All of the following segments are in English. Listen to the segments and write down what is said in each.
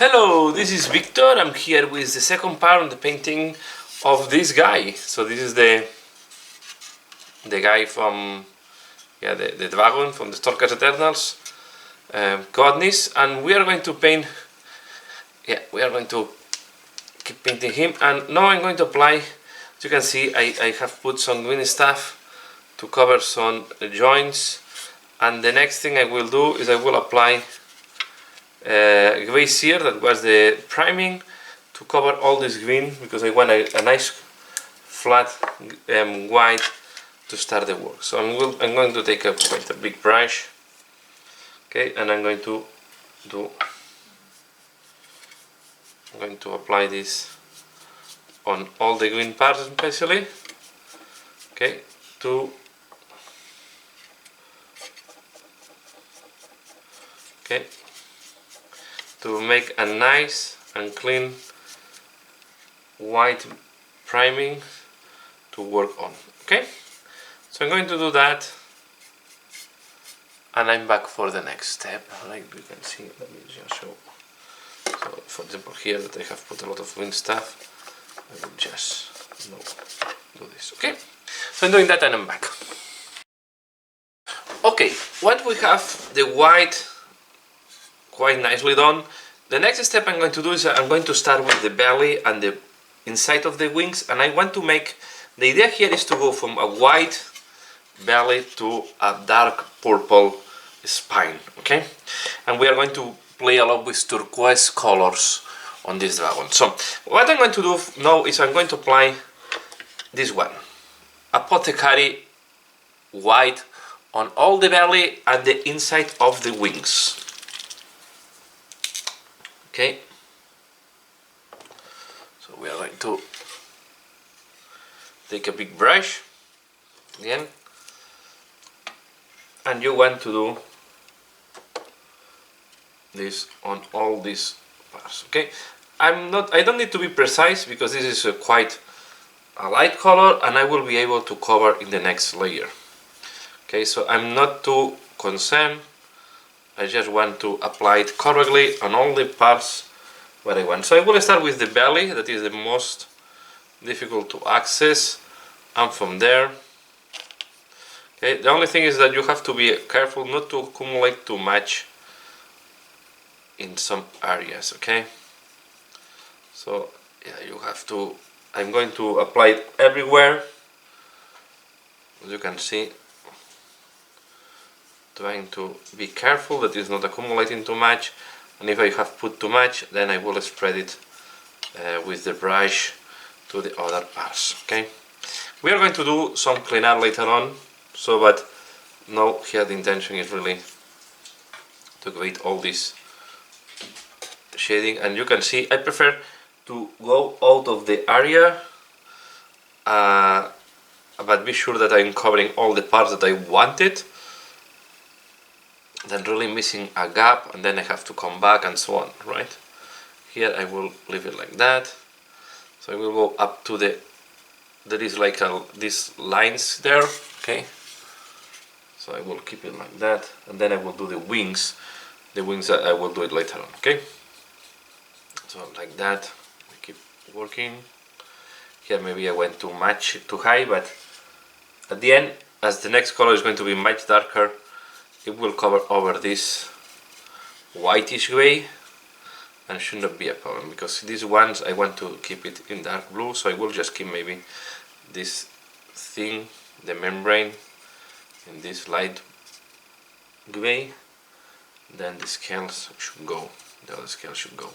Hello, this is Victor. I'm here with the second part on the painting of this guy. So this is the guy from the dragon from the Stalker's Eternals, Krondys, and we are going to paint. We are going to keep painting him, and now I'm going to apply. As you can see, I have put some green stuff to cover some joints, and the next thing I will do is I will apply gray sear, that was the priming, to cover all this green, because I want a nice flat white to start the work. So I'm going to take quite a big brush, okay, and I'm going to apply this on all the green parts especially, okay, to make a nice and clean white priming to work on. Okay, so I'm going to do that, and I'm back for the next step. Like you can see, let me just show. So for example here that I have put a lot of green stuff, I will just do this. Okay, so I'm doing that and I'm back. Okay, once we have the white quite nicely done, the next step I'm going to do is I'm going to start with the belly and the inside of the wings, and I want to make, the idea here is to go from a white belly to a dark purple spine, okay? And we are going to play a lot with turquoise colors on this dragon. So what I'm going to do now is I'm going to apply this one, apothecary white, on all the belly and the inside of the wings. Okay, so we are going to take a big brush again, and you want to do this on all these parts. Okay, I don't need to be precise, because this is quite a light color and I will be able to cover in the next layer. Okay, so I'm not too concerned. I just want to apply it correctly on all the parts where I want. So I will start with the belly, that is the most difficult to access, and from there, okay, the only thing is that you have to be careful not to accumulate too much in some areas, okay? So yeah, you have to, I'm going to apply it everywhere, as you can see, trying to be careful that it's not accumulating too much, and if I have put too much, then I will spread it with the brush to the other parts. Okay, we are going to do some cleanup later on, so but now here the intention is really to create all this shading, and you can see I prefer to go out of the area, but be sure that I'm covering all the parts that I wanted, then really missing a gap, and then I have to come back and so on, right? Here I will leave it like that. So I will go up to the, there is like these lines there, okay? So I will keep it like that, and then I will do the wings I will do it later on, okay? So like that, we keep working. Here maybe I went too high, but at the end, as the next color is going to be much darker, it will cover over this whitish gray and should not be a problem, because these ones I want to keep it in dark blue, so I will just keep maybe this thing, the membrane, in this light gray, then the scales should go, the other scales should go.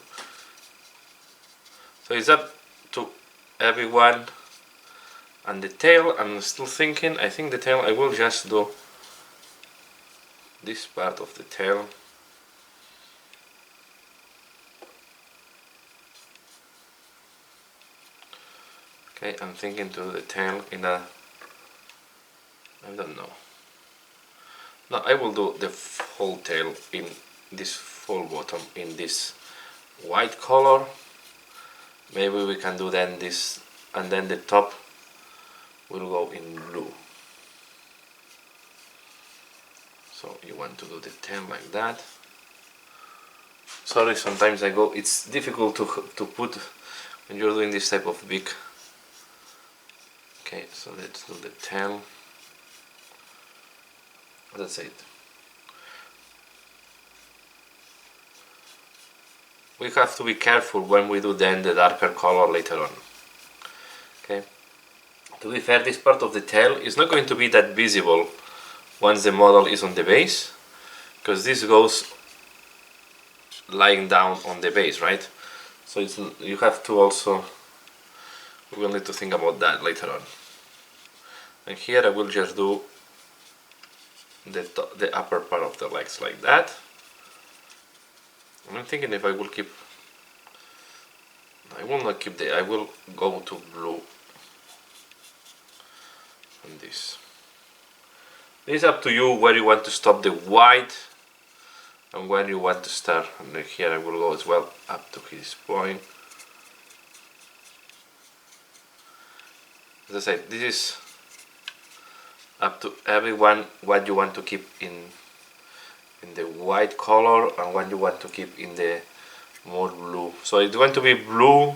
So it's up to everyone. And the tail, I'm still thinking, I think the tail I will just do this part of the tail. Okay, I'm thinking to do the tail in a, I don't know. No, I will do the whole tail in this full bottom in this white color. Maybe we can do then this, and then the top will go in blue. So you want to do the tail like that. sorry, sometimes it's difficult to put when you're doing this type of big. Okay, so let's do the tail. That's it. We have to be careful when we do then the darker color later on. Okay. To be fair, this part of the tail is not going to be that visible once the model is on the base, because this goes lying down on the base, right? So you have to also, we will need to think about that later on. And here I will just do the upper part of the legs like that. I'm thinking if I will keep, I will not keep I will go to blue on this. It's up to you where you want to stop the white and where you want to start. And here I will go as well up to this point. As I said, this is up to everyone what you want to keep in the white color and what you want to keep in the more blue. So it's going to be blue.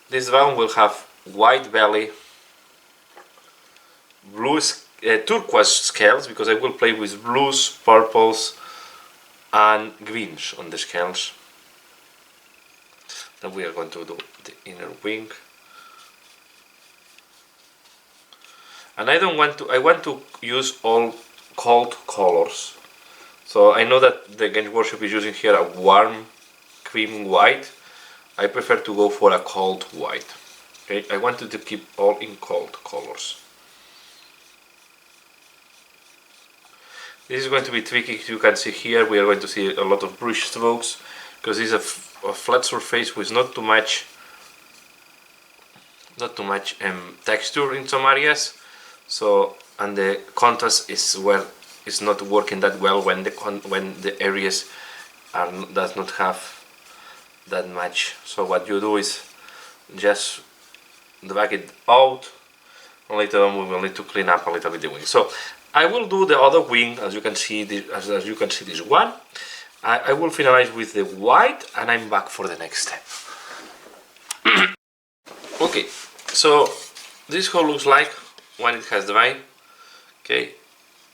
This one will have white belly, blue turquoise scales, because I will play with blues, purples and greens on the scales. Then we are going to do the inner wing. And I want to use all cold colors. So I know that the Games Workshop is using here a warm cream white. I prefer to go for a cold white. Okay, I wanted to keep all in cold colors. This is going to be tricky. As you can see here, we are going to see a lot of brush strokes, because this is a flat surface with not too much texture in some areas. So, and the contrast is where it's not working that well when the areas does not have that much. So what you do is just drag it out, and later on we will need to clean up a little bit the wing. So I will do the other wing, as you can see as you can see this one. I will finalize with the white, and I'm back for the next step. Okay, so this how looks like when it has dried. Okay,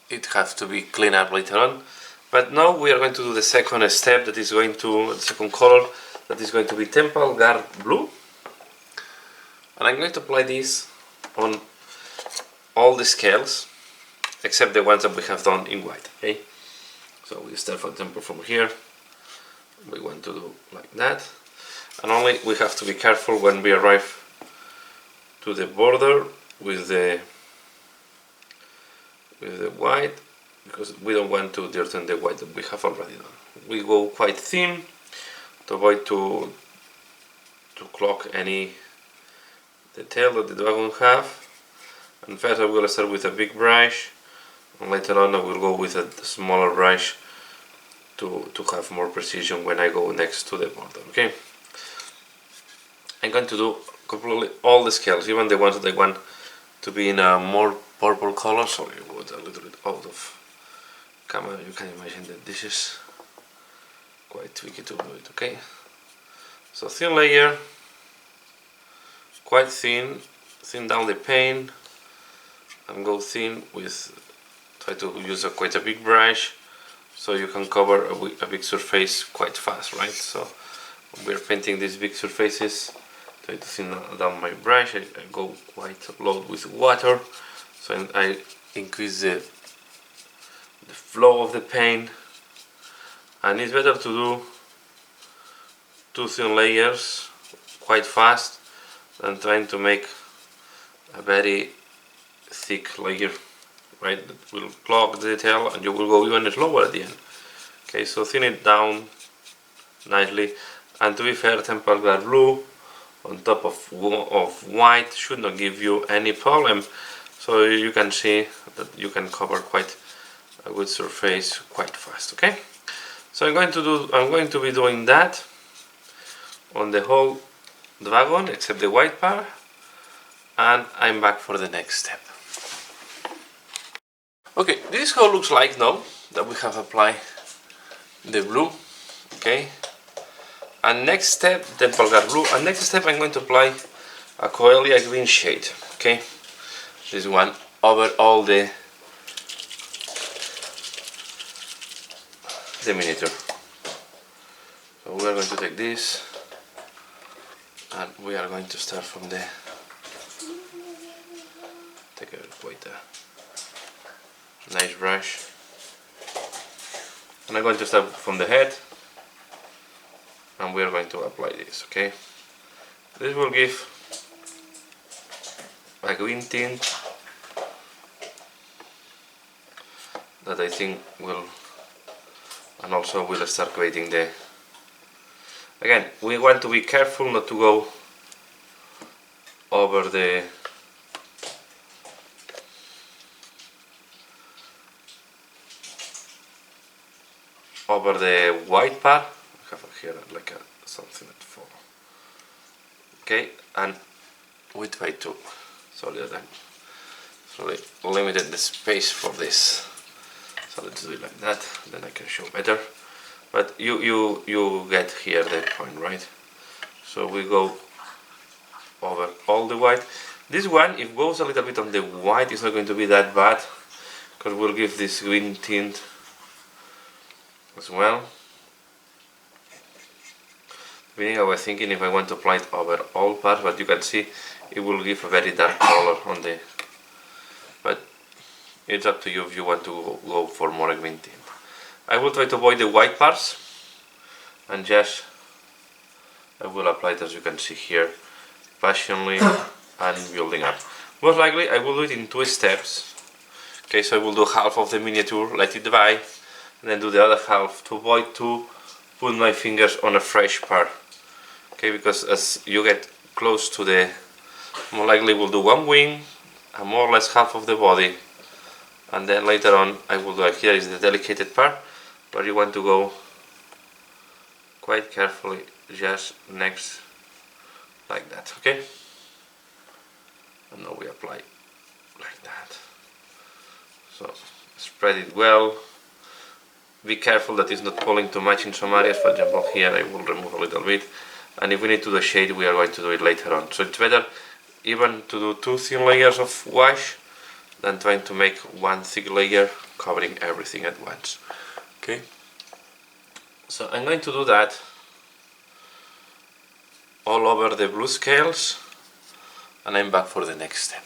it has to be cleaned up later on, but now we are going to do the second step, that is going to the second color, that is going to be Temple Guard Blue, and I'm going to apply this on all the scales except the ones that we have done in white. Okay, so we start, for example, from here. We want to do like that, and only we have to be careful when we arrive to the border with the white, because we don't want to dirty the white that we have already done. We go quite thin to avoid to clog any detail that the dragon have. And first I will start with a big brush, and later on I will go with a smaller brush to have more precision when I go next to the border. Okay, I'm going to do completely all the scales, even the ones that I want to be in a more purple color. Sorry, it was a little bit out of camera. You can imagine that this is quite tricky to do it. Okay, so thin layer, quite thin down the paint, and go thin with, try to use quite a big brush, so you can cover a big surface quite fast, right? So when we're painting these big surfaces, try to thin down my brush. I go quite low with water, so I increase the flow of the paint, and it's better to do 2 thin layers quite fast than trying to make a very thick layer, right? That will clog the detail and you will go even slower at the end. Okay, so thin it down nicely, and to be fair, Temple Guard Blue on top of white should not give you any problem. So you can see that you can cover quite a good surface quite fast. Okay, so I'm going to be doing that on the whole dragon except the white part, and I'm back for the next step. Okay, this is how it looks like now that we have applied the blue. Okay, and next step, the Bulgar blue, and next step I'm going to apply a Coelia green shade. Okay, this one over all the miniature. So we are going to take this and we are going to start from the take quite a nice brush, and I'm going to start from the head and we are going to apply this. Okay, this will give a green tint that I think will, and also will start creating the, again we want to be careful not to go over the white part. I have here like something that fall. Okay, and we try to, sorry that I'm sorry limited the space for this. So let's do it like that, then I can show better. But you get here the point, right? So we go over all the white. This one, if it goes a little bit on the white, it's not going to be that bad, because we'll give this green tint as well. Beginning I was thinking if I want to apply it over all parts, but you can see it will give a very dark color on the, but it's up to you if you want to go for more green tint. I will try to avoid the white parts and just I will apply it, as you can see here, patiently and building up. Most likely I will do it in 2 steps. Okay, so I will do half of the miniature, let it dry, and then do the other half to avoid to put my fingers on a fresh part. Okay, because as you get close to the, more likely we'll do 1 wing and more or less half of the body, and then later on I will do, like here is the delicate part, but you want to go quite carefully just next like that. Okay, and now we apply like that. So spread it well, be careful that it's not pulling too much in some areas. For example here I will remove a little bit, and if we need to do a shade we are going to do it later on. So it's better even to do 2 thin layers of wash than trying to make 1 thick layer covering everything at once. Okay, so I'm going to do that all over the blue scales, and I'm back for the next step.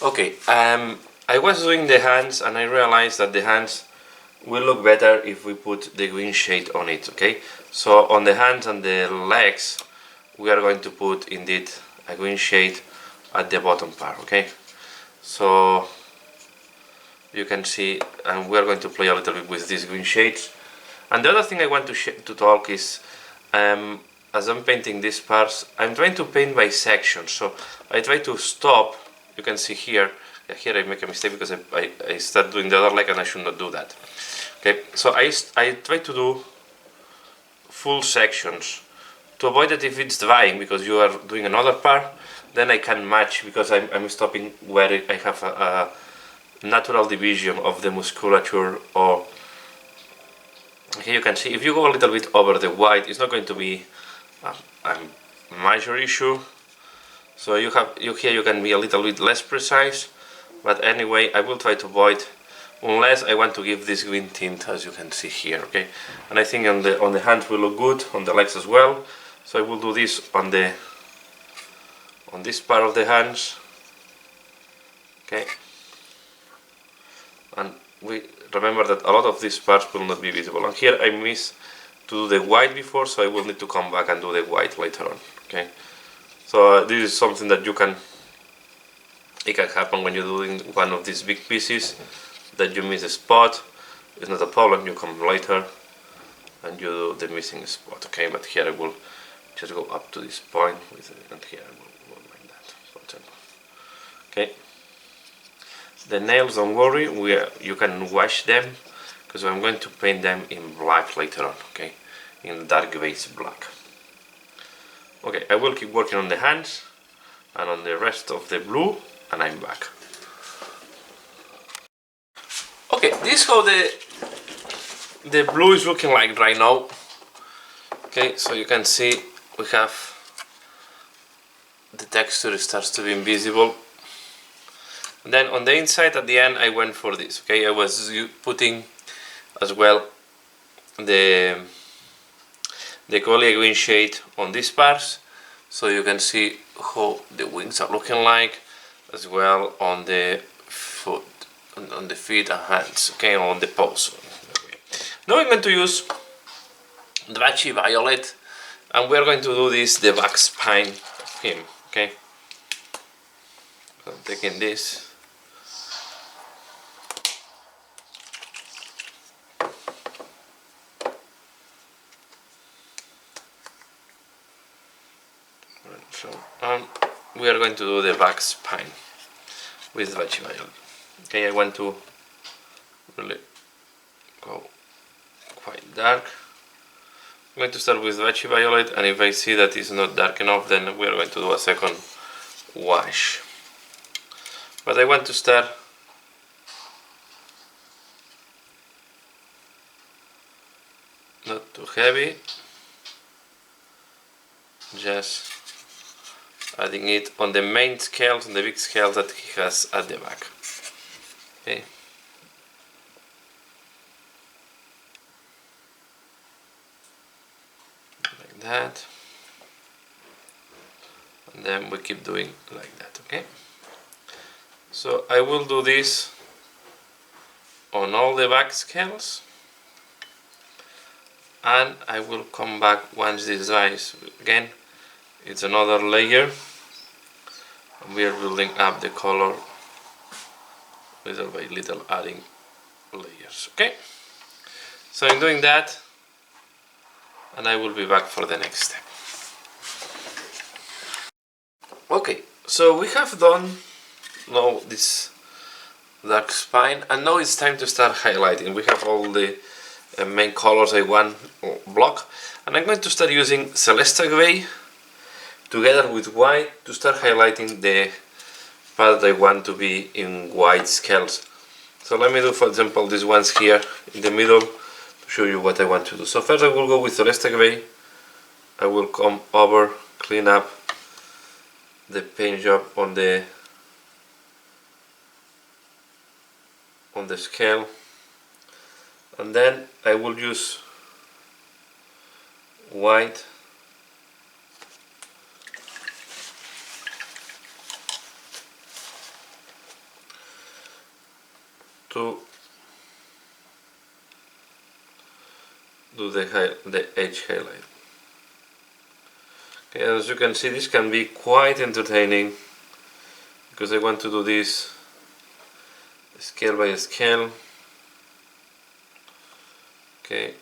Okay, I was doing the hands and I realized that the hands will look better if we put the green shade on it. Okay, so on the hands and the legs we are going to put indeed a green shade at the bottom part. Okay, so you can see, and we are going to play a little bit with these green shades. And the other thing I want to talk is, as I'm painting these parts, I'm trying to paint by sections. So I try to stop. You can see here. Here I make a mistake because I start doing the other leg and I should not do that. Okay, so I try to do full sections to avoid that if it's drying, because you are doing another part, then I can match, because I'm stopping where I have a natural division of the musculature. Or here you can see if you go a little bit over the white, it's not going to be a major issue. So you here you can be a little bit less precise, but anyway I will try to avoid, unless I want to give this green tint, as you can see here. Okay, and I think on the hands will look good, on the legs as well. So I will do this on this part of the hands. Okay, and we remember that a lot of these parts will not be visible, and here I missed to do the white before, so I will need to come back and do the white later on. Okay, so this is something that it can happen when you're doing one of these big pieces, that you miss a spot. It's not a problem, you come later and you do the missing spot. Okay, but here I will just go up to this point with it, and here I will go like that, for example. Okay, the nails, don't worry, you can wash them, because I'm going to paint them in black later on. Okay, in dark base black. Okay, I will keep working on the hands and on the rest of the blue, and I'm back. Okay, this is how the blue is looking like right now. Okay, so you can see we have the texture starts to be invisible. And then on the inside at the end I went for this. Okay, I was putting as well the color green shade on these parts, so you can see how the wings are looking like, as well on the foot, on the feet and hands. Okay, on the paws. Now I'm going to use the Batchy Violet, and we're going to do this the back spine of him. Okay, so I'm taking this. So, we are going to do the back spine with Batchy Violet. Okay, I want to really go quite dark. I'm going to start with Batchy Violet, and if I see that it's not dark enough, then we are going to do a second wash. But I want to start not too heavy, just adding it on the main scales, on the big scales that he has at the back. Okay. Like that. And then we keep doing like that, okay? So I will do this on all the back scales, and I will come back once this dries. Again, it's another layer, and we are building up the color little by little, adding layers. Okay, so I'm doing that, and I will be back for the next step. Okay, so we have done now this dark spine, and now it's time to start highlighting. We have all the main colors in one block, and I'm going to start using Celesta Gray together with white to start highlighting the part I want to be in white scales. So let me do, for example, these ones here in the middle to show you what I want to do. So first I will go with Celesta Gray. I will come over, clean up the paint job on the scale, and then I will use white to do the edge highlight. Okay, as you can see, this can be quite entertaining because I want to do this scale by scale. Okay,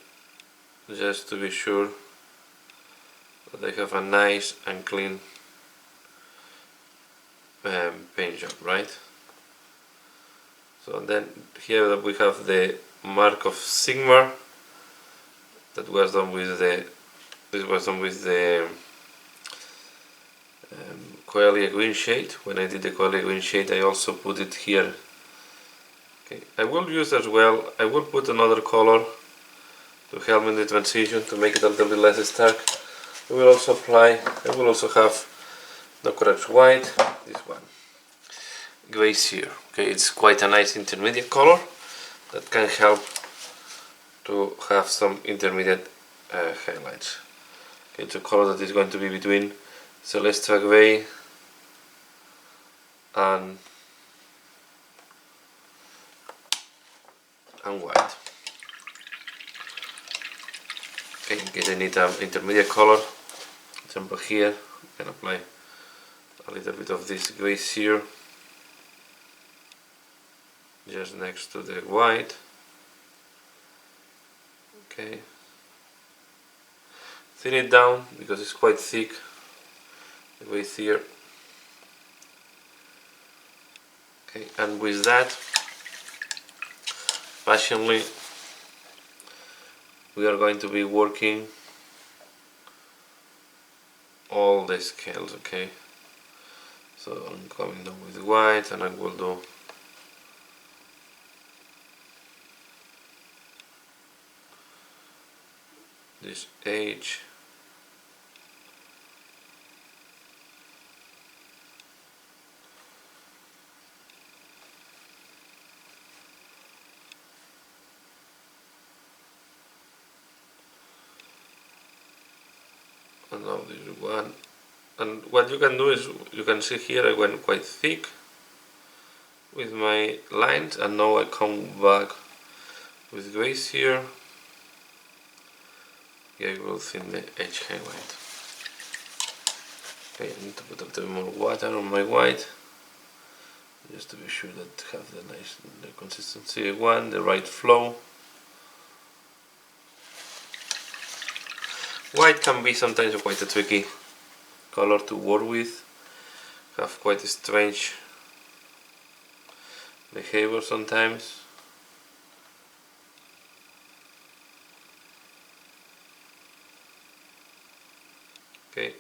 just to be sure that I have a nice and clean paint job, right? So then here we have the mark of Sigmar that was done with the Coelia green shade. When I did the Coelia green shade, I also put it here. Okay, I will use as well, I will put another color to help in the transition to make it a little bit less stark. I will also have the correct white, this one, Glacier. Okay, it's quite a nice intermediate color that can help to have some intermediate highlights. Okay, it's a color that is going to be between Celesta Gray and white. Okay, in case I need an intermediate color, for example here, I can apply a little bit of this Glacier just next to the white. Okay, thin it down because it's quite thick, the Glacier. Okay, and with that, passionately, we are going to be working all the scales. Okay, so I'm coming down with white, and I will do this edge. And now this one. And what you can do is, you can see here I went quite thick with my lines, and now I come back with grace here. Yeah, I will thin the edge highlight. Okay, I need to put a little more water on my white, just to be sure that have the consistency I want, the right flow. White can be sometimes quite a tricky color to work with, have quite a strange behavior sometimes. Okay,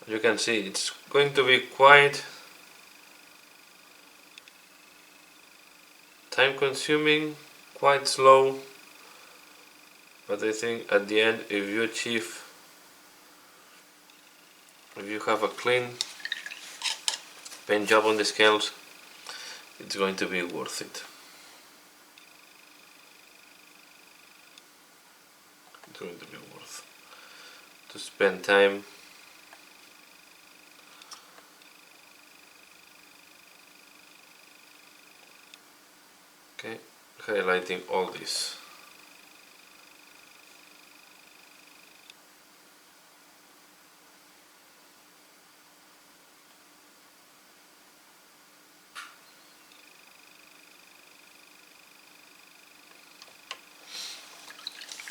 as you can see, it's going to be quite time consuming, quite slow, but I think at the end, if you have a clean paint job on the scales, it's going to be worth it. It's going to be worth to spend time. Okay, highlighting all this.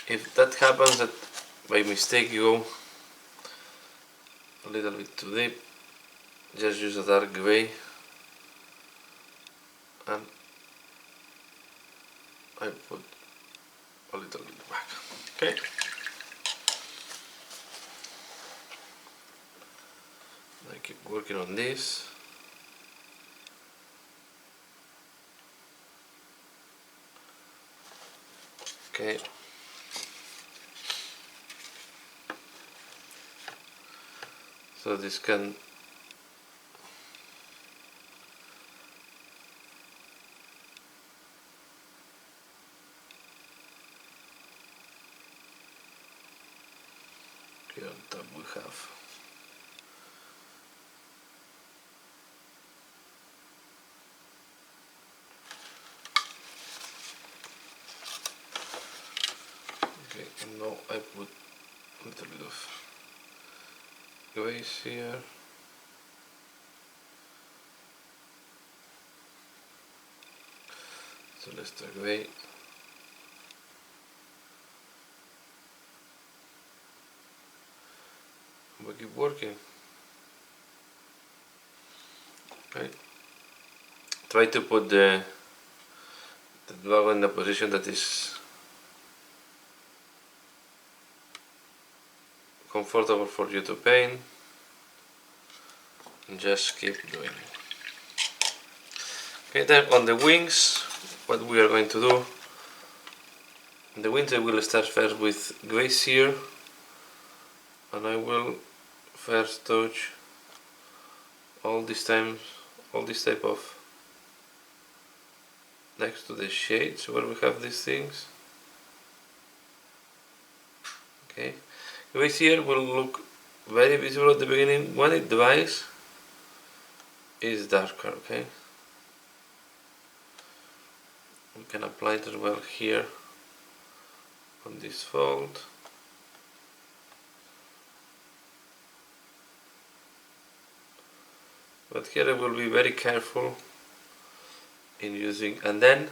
If that happens that by mistake you go a little bit too deep, just use a dark gray and I put a little bit back. Okay. I keep working on this. Okay. So this can here on top we have okay, and now I put a little bit of grace here. So let's start gray. We keep working. Okay. Try to put the logo in a position that is comfortable for you to paint, and just keep doing it. Okay, then on the wings, what we are going to do, in the wings I will start first with grace here, and I will first touch all this type of next to the shades where we have these things. Okay, grace here will look very visible at the beginning. When it dries, it's darker. Okay, we can apply it as well here on this fold. But here I will be very careful in using, and then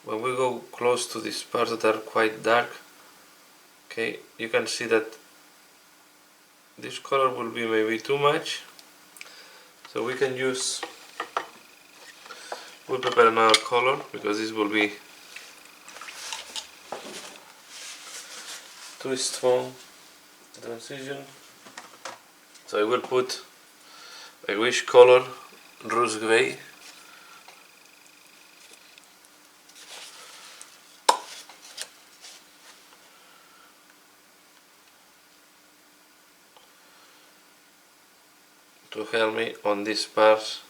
when we go close to these parts that are quite dark, okay, you can see that this color will be maybe too much, so we can use, we'll prepare another color because this will be too strong transition. So I will put a grayish color, rose gray. to help me on this part.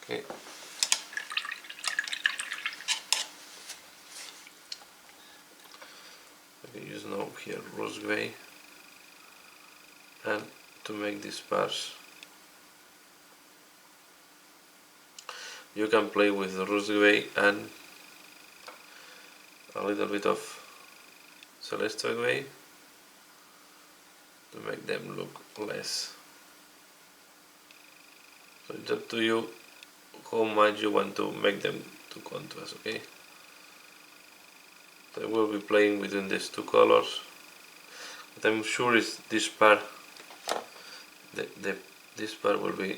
Okay. I can use now here rose gray, and to make these parts you can play with the rose gray and a little bit of celestial gray to make them look less. So it's up to you how much you want to make them to contrast, okay? So I will be playing between these two colors, but I'm sure it's this part, this part will be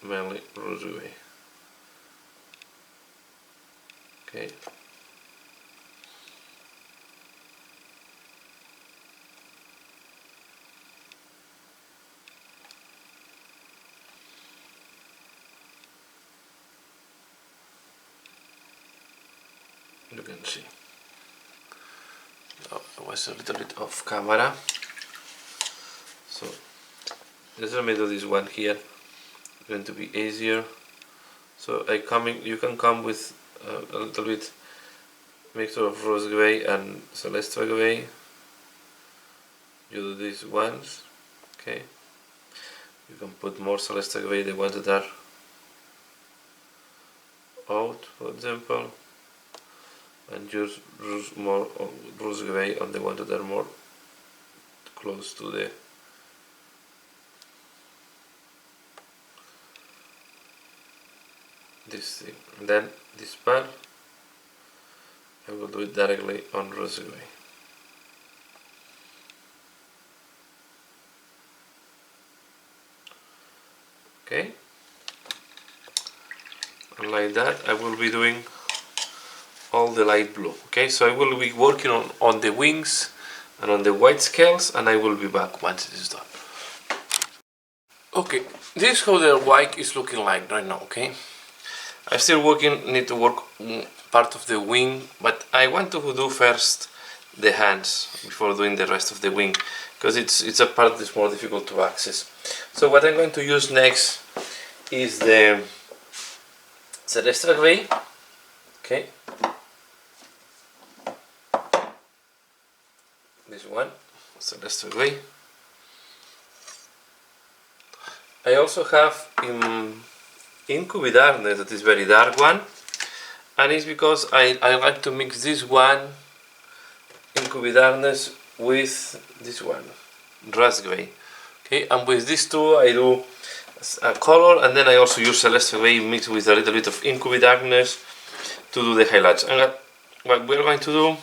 mainly rose gray. Okay. You can see. Oh, I was a little bit off camera. So let's let me do this one here. It's going to be easier. So you can come with a little bit mixture of rose gray and celestial gray. You do this once, okay. You can put more celestial gray, the ones that are out, for example, and use more rose gray on the ones that are more close to the this thing. And then this part I will do it directly on rose gray. Okay, and like that I will be doing all the light blue. Okay, so I will be working on the wings and on the white scales, and I will be back once it is done. Okay, this is how the white is looking like right now. Okay, I'm still need to work part of the wing, but I want to do first the hands before doing the rest of the wing, because it's a part that's more difficult to access. So what I'm going to use next is the celestial gray. Okay, this one, celestial gray. I also have Incubi Darkness, that is very dark one, and it's because I like to mix this one Incubi Darkness with this one Rust Gray. Okay, and with these two I do a color, and then I also use Celestial Gray mixed with a little bit of Incubi Darkness to do the highlights. And what we're going to do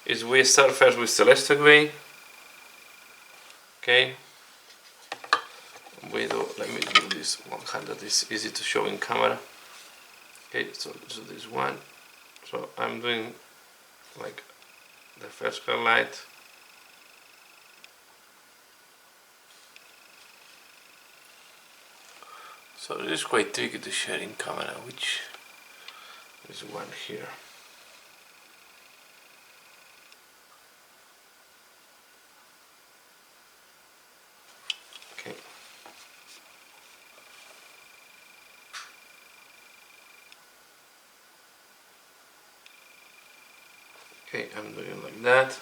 is we start first with Celestial Gray. Okay, let me do this one hand that is easy to show in camera. Okay, so this one. So I'm doing like the first highlight. So it is quite tricky to share in camera, which is one here. Okay. Okay, I'm doing like that.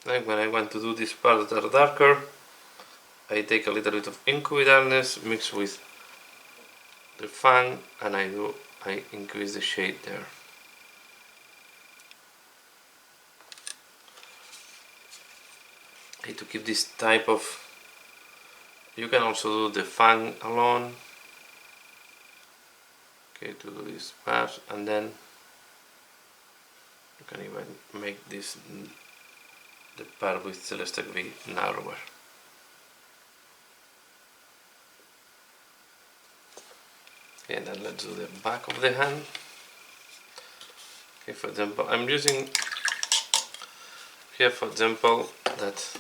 Then when I want to do these parts that are darker, I take a little bit of Incubi Darkness mixed with the Fang, and I increase the shade there. I need to keep this type of. You can also do the Fang alone. Okay, to do this part, and then you can even make this the part with Celestial Gray narrower. Okay, and then let's do the back of the hand. Okay, for example, I'm using here, for example, that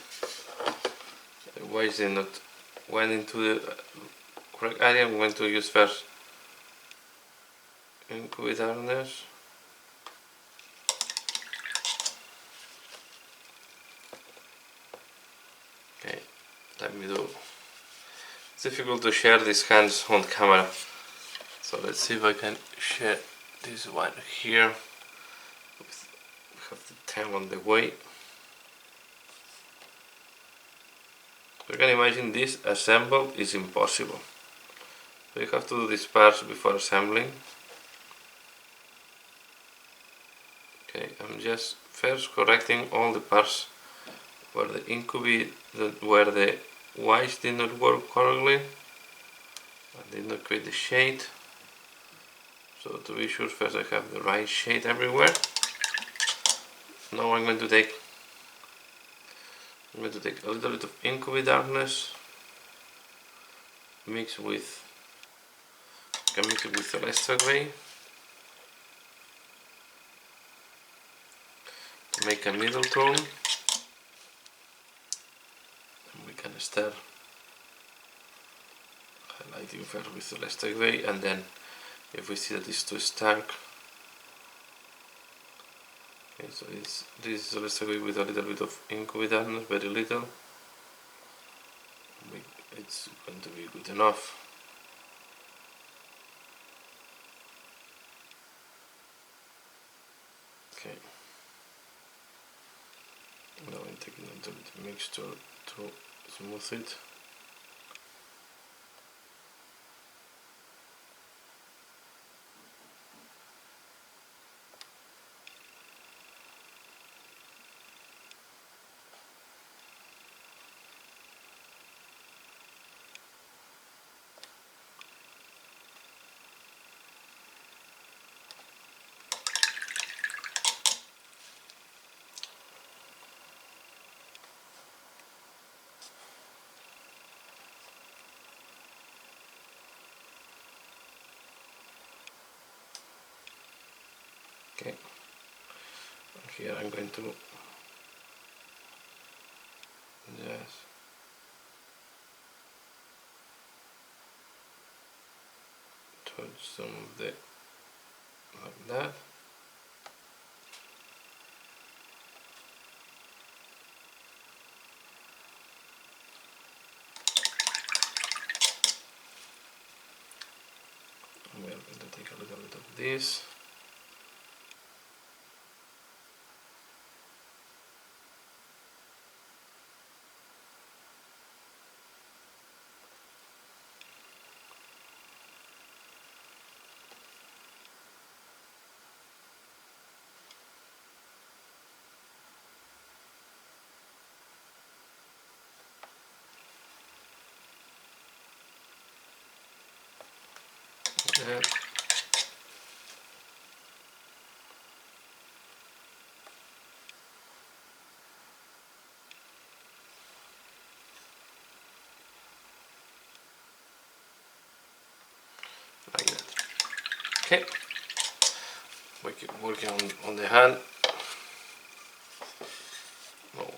why is it not went into the correct area. I'm going to use first Incubi Darkness. Okay, let me do. It's difficult to share these hands on camera, so let's see if I can share this one here. We have the tail on the way. You can imagine this assembled is impossible. So you have to do these parts before assembling. Okay, I'm just first correcting all the parts where the incubi, where the whites did not work correctly. I did not create the shade. So to be sure, first I have the right shade everywhere. Now I'm going to take a little bit of Incubi Darkness, mix it with Celestial Grey to make a middle tone, and we can start highlighting first with Celestial Grey, and then if we see that it's too stark, okay, so this is Celestial Grey with a little bit of Incubi Darkness, very little. It's going to be good enough. Okay. Now I'm taking a little bit of mixture to smooth it. Okay, here I'm going to just touch some of the like that. We are going to take a little bit of this. There. Like that. Okay, we keep working on the hand. No.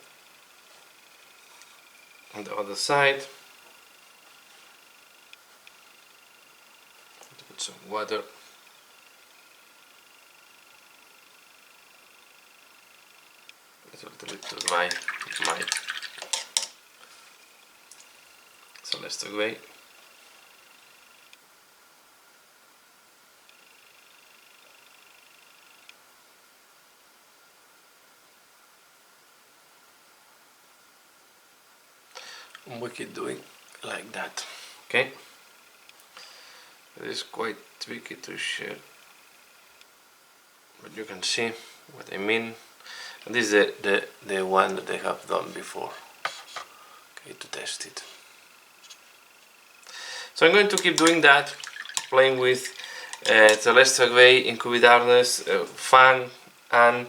On the other side, put some water. It's a little bit to dry my Celestial Grey. And we keep doing like that. Okay, it is quite tricky to share, but you can see what I mean. And this is the one that I have done before, okay, to test it. So I'm going to keep doing that, playing with Celestial Grey, Incubi Darkness, Fang, and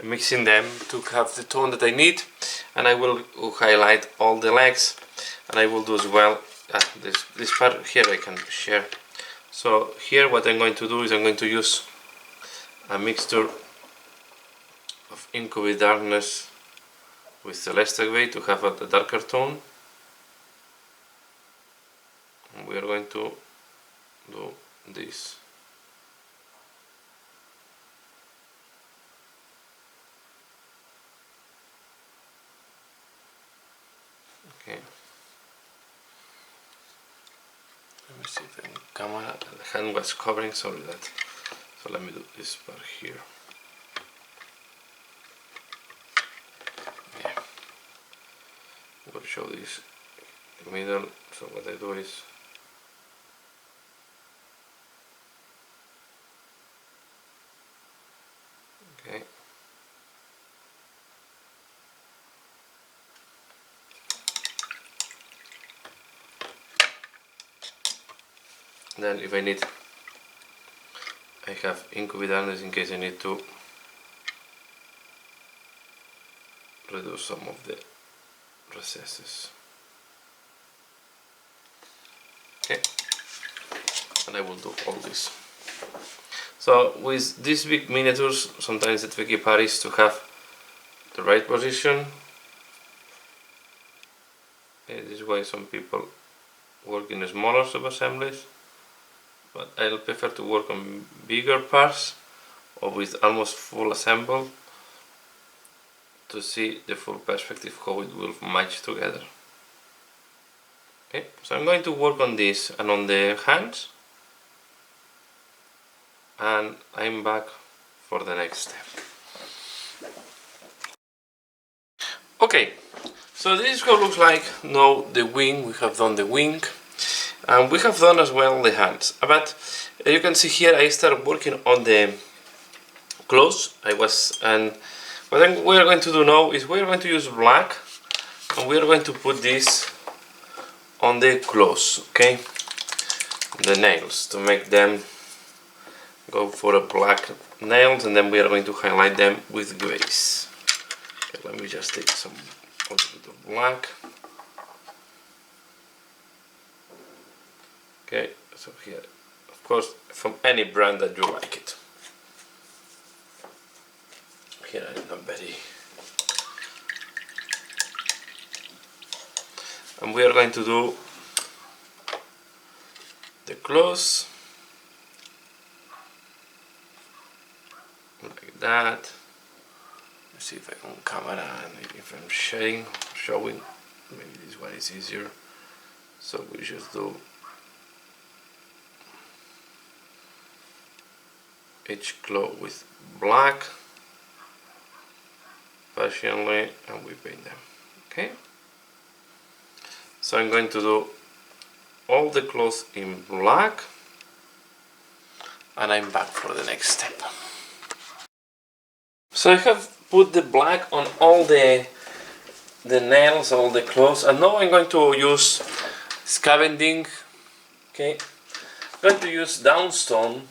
mixing them to have the tone that I need. And I will highlight all the legs, and I will do as well this part here I can share. So here what I'm going to do is I'm going to use a mixture of Incubi Darkness with Celestial Grey to have a darker tone. And we are going to do this. Okay. Let me see if the camera, the hand was covering, sorry that. So let me do this part here. Yeah. I'm going to show this in the middle. So what I do is okay. Then if I need, I have ink with darkness in case I need to reduce some of the recesses. Okay, and I will do all this. So with these big miniatures, sometimes the tricky part is to have the right position. And this is why some people work in smaller sub-assemblies, but I'll prefer to work on bigger parts or with almost full assemble to see the full perspective how it will match together. Okay, so I'm going to work on this and on the hands, and I'm back for the next step. Okay, so this is how it looks like now the wing. We have done the wing and we have done as well the hands, but you can see here I started working on the clothes. And what we are going to do now is we are going to use black and we are going to put this on the clothes, okay, the nails, to make them go for a black nails, and then we are going to highlight them with grays. Okay, let me just take some a little bit of black. Okay, so here, of course, from any brand that you like it. Here I'm not very. And we are going to do the clothes like that. Let's see if I'm on camera and if I'm showing, maybe this one is easier. So we just do each cloth with black partially and we paint them. Okay, so I'm going to do all the clothes in black and I'm back for the next step. So I have put the black on all the nails, all the clothes, and now I'm going to use scavenging. Okay, I'm going to use downstone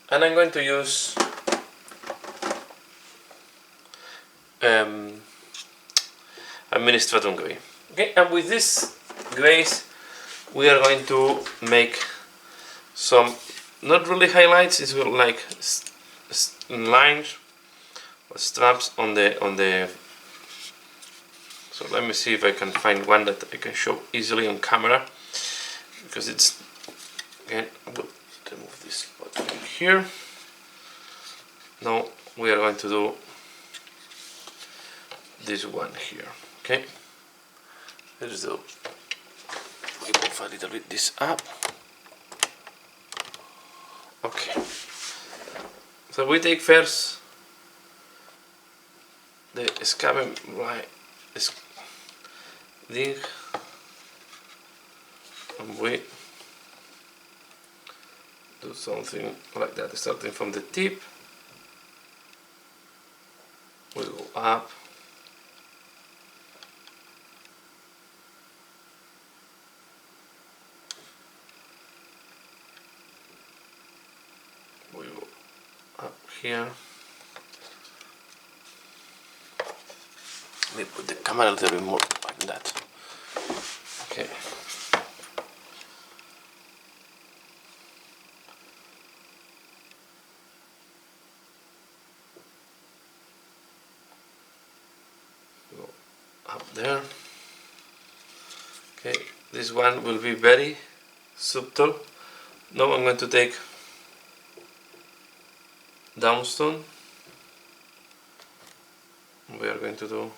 and I'm going to use administratum gray. Okay, and with this grays we are going to make some, not really highlights, it's like lines or straps on the. So let me see if I can find one that I can show easily on camera, because it's, again, I will remove this button here. Now we are going to do this one here. Okay, let's do, we move a little bit this up. Okay, so we take first the scavenging line, dig, and we do something like that, starting from the tip. We go up, we go up here. Let me put the camera a little bit more like that. Okay. Go up there. Okay, this one will be very subtle. Now I'm going to take downstone we are going to do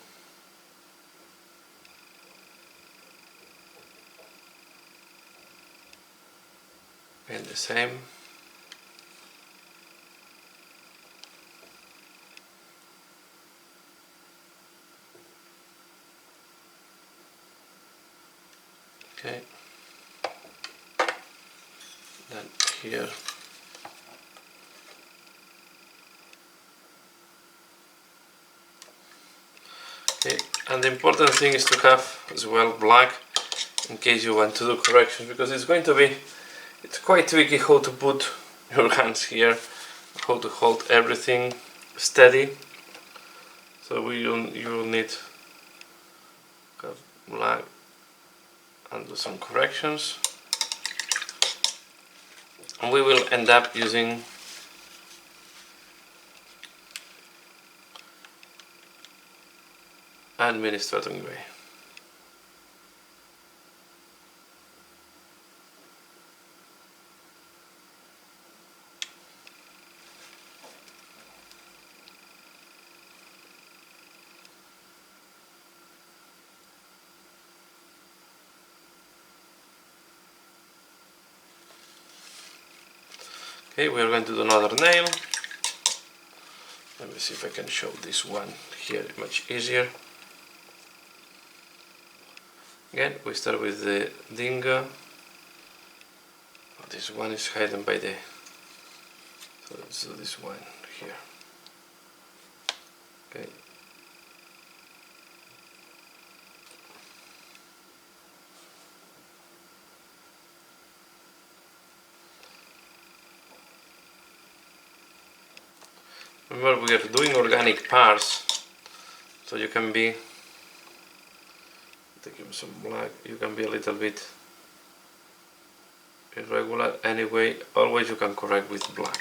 and the same. Okay, then here okay, and the important thing is to have as well black in case you want to do corrections, because it's quite tricky how to put your hands here, how to hold everything steady, so you will need to have black and do some corrections, and we will end up using administrating gray. Okay, we are going to do another nail. Let me see if I can show this one here much easier. Again, we start with the dingo. This one is hidden by the, so let's do this one here. Okay. Remember, we are doing organic parts, so you can be, taking some black, you can be a little bit irregular. Anyway, always you can correct with black.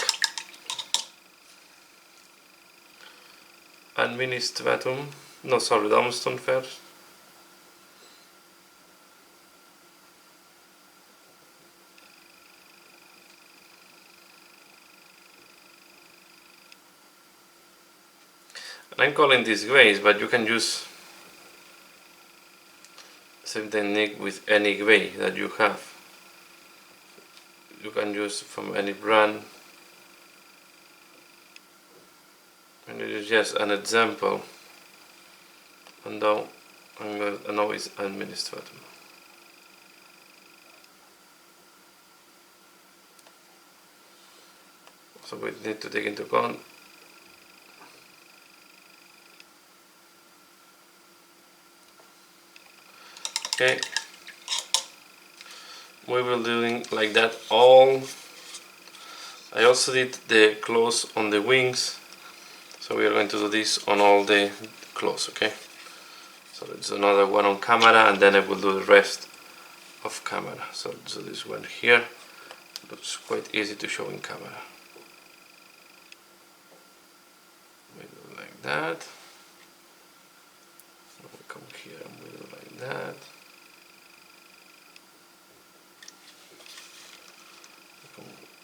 Administratum, no sorry, Downstone first. I'm calling this grays, but you can use same technique with any gray that you have. You can use from any brand, and it is just an example. And now I know it's administrative. So we need to take into account okay, we will doing like that all. I also did the clothes on the wings, so we are going to do this on all the clothes. Okay, so let's do another one on camera, and then I will do the rest of camera. So let's do this one here. Looks quite easy to show in camera. We do like that. We come here and we do like that.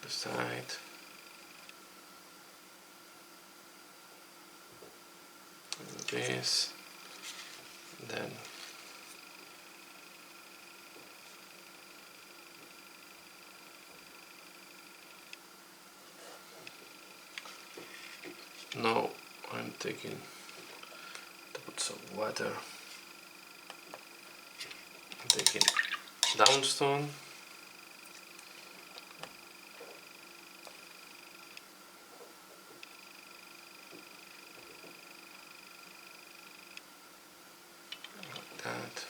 The side, this, then now I'm taking to put some water. I'm taking downstone. That.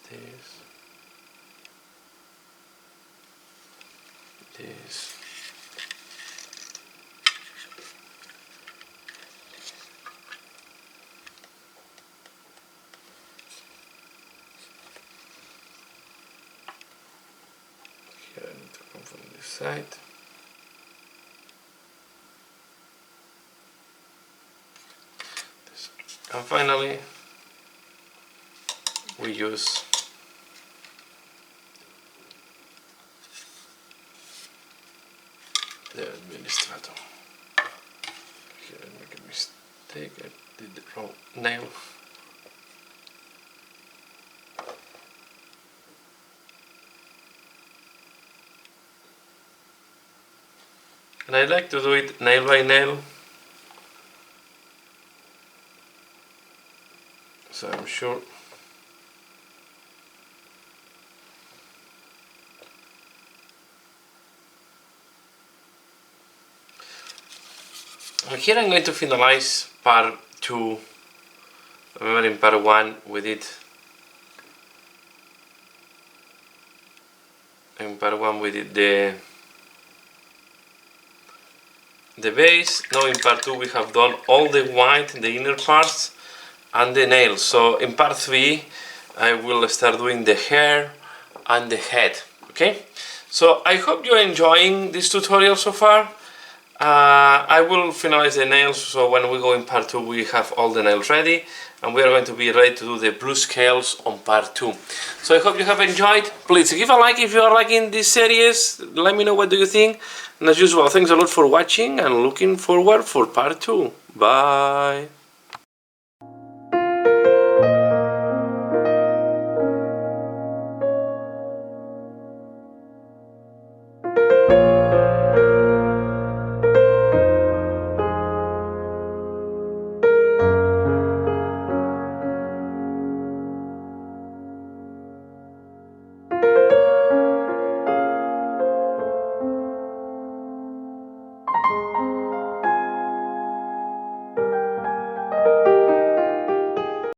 This. Here I need to come from this side. And finally, we use mistake, I did the wrong nail. And I like to do it nail by nail, so I'm sure. And here I'm going to finalize part 2. Remember in part 1 we did the base. Now in part 2 we have done all the white, the inner parts and the nails. So in part 3 I will start doing the hair and the head. Okay, so I hope you're enjoying this tutorial so far. I will finalize the nails, so when we go in part 2 we have all the nails ready, and we are going to be ready to do the blue scales on part 2. So I hope you have enjoyed. Please give a like if you are liking this series. Let me know what do you think, and as usual, thanks a lot for watching and looking forward for part 2. Bye.